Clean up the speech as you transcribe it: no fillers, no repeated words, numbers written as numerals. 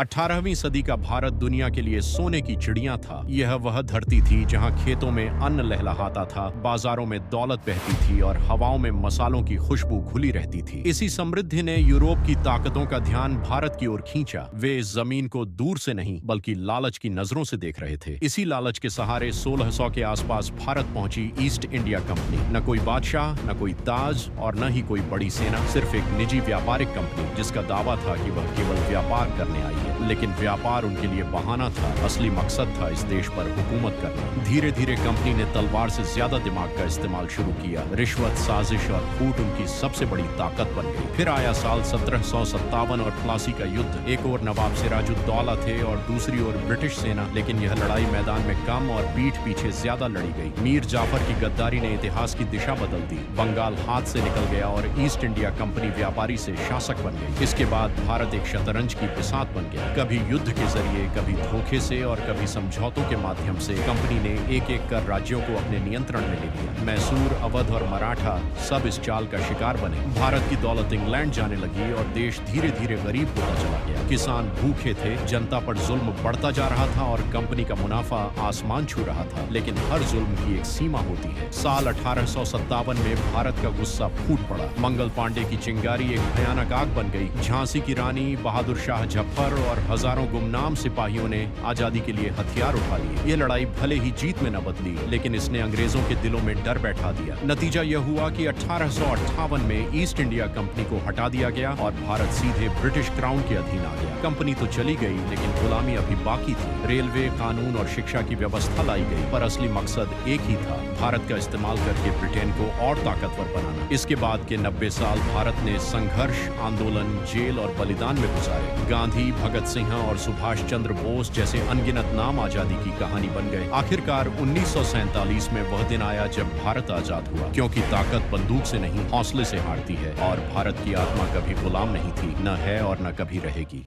18वीं सदी का भारत दुनिया के लिए सोने की चिड़िया था। यह वह धरती थी जहां खेतों में अन्न लहलहाता था, बाजारों में दौलत बहती थी और हवाओं में मसालों की खुशबू घुली रहती थी। इसी समृद्धि ने यूरोप की ताकतों का ध्यान भारत की ओर खींचा। वे इस जमीन को दूर से नहीं बल्कि लालच की नजरों से देख रहे थे। इसी लालच के सहारे 1600 के आसपास भारत पहुंची ईस्ट इंडिया कंपनी। न कोई बादशाह, न कोई ताज और न ही कोई बड़ी सेना, सिर्फ एक निजी व्यापारिक कंपनी जिसका दावा था कि वह केवल व्यापार करने आई है। लेकिन व्यापार उनके लिए बहाना था, असली मकसद था इस देश पर हुकूमत करना। धीरे धीरे कंपनी ने तलवार से ज्यादा दिमाग का इस्तेमाल शुरू किया। रिश्वत, साजिश और फूट उनकी सबसे बड़ी ताकत बन गई। फिर आया साल 1757 और प्लासी का युद्ध। एक ओर नवाब सिराजुद्दौला थे और दूसरी ओर ब्रिटिश सेना, लेकिन यह लड़ाई मैदान में कम और पीठ पीछे ज्यादा लड़ी गई। मीर जाफर की गद्दारी ने इतिहास की दिशा बदल दी। बंगाल हाथ से निकल गया और ईस्ट इंडिया कंपनी व्यापारी से शासक बन गई। इसके बाद भारत एक शतरंज की बिसात बन गया। कभी युद्ध के जरिए, कभी धोखे से और कभी समझौतों के माध्यम से कंपनी ने एक एक कर राज्यों को अपने नियंत्रण में ले लिया। मैसूर, अवध और मराठा सब इस चाल का शिकार बने। भारत की दौलत इंग्लैंड जाने लगी और देश धीरे धीरे गरीब होता चला गया। किसान भूखे थे, जनता पर जुल्म बढ़ता जा रहा था और कंपनी का मुनाफा आसमान छू रहा था। लेकिन हर जुल्म की एक सीमा होती है। साल 1857 में भारत का गुस्सा फूट पड़ा। मंगल पांडे की चिंगारी एक भयानक आग बन गई। झांसी की रानी, बहादुर शाह जफर और हजारों गुमनाम सिपाहियों ने आजादी के लिए हथियार उठा लिए। यह लड़ाई भले ही जीत में न बदली, लेकिन इसने अंग्रेजों के दिलों में डर बैठा दिया। नतीजा यह हुआ कि 1858 में ईस्ट इंडिया कंपनी को हटा दिया गया और भारत सीधे ब्रिटिश क्राउन के अधीन आ गया। कंपनी तो चली गई, लेकिन गुलामी अभी बाकी थी। रेलवे, कानून और शिक्षा की व्यवस्था लाई गई, पर असली मकसद एक ही था, भारत का इस्तेमाल करके ब्रिटेन को और ताकतवर बनाना। इसके बाद के 90 साल भारत ने संघर्ष, आंदोलन, जेल और बलिदान में गुजारे। गांधी, भगत सिंह और सुभाष चंद्र बोस जैसे अनगिनत नाम आजादी की कहानी बन गए। आखिरकार 1947 में वह दिन आया जब भारत आजाद हुआ, क्योंकि ताकत बंदूक से नहीं, हौसले से हारती है और भारत की आत्मा कभी गुलाम नहीं थी, न है और न कभी रहेगी।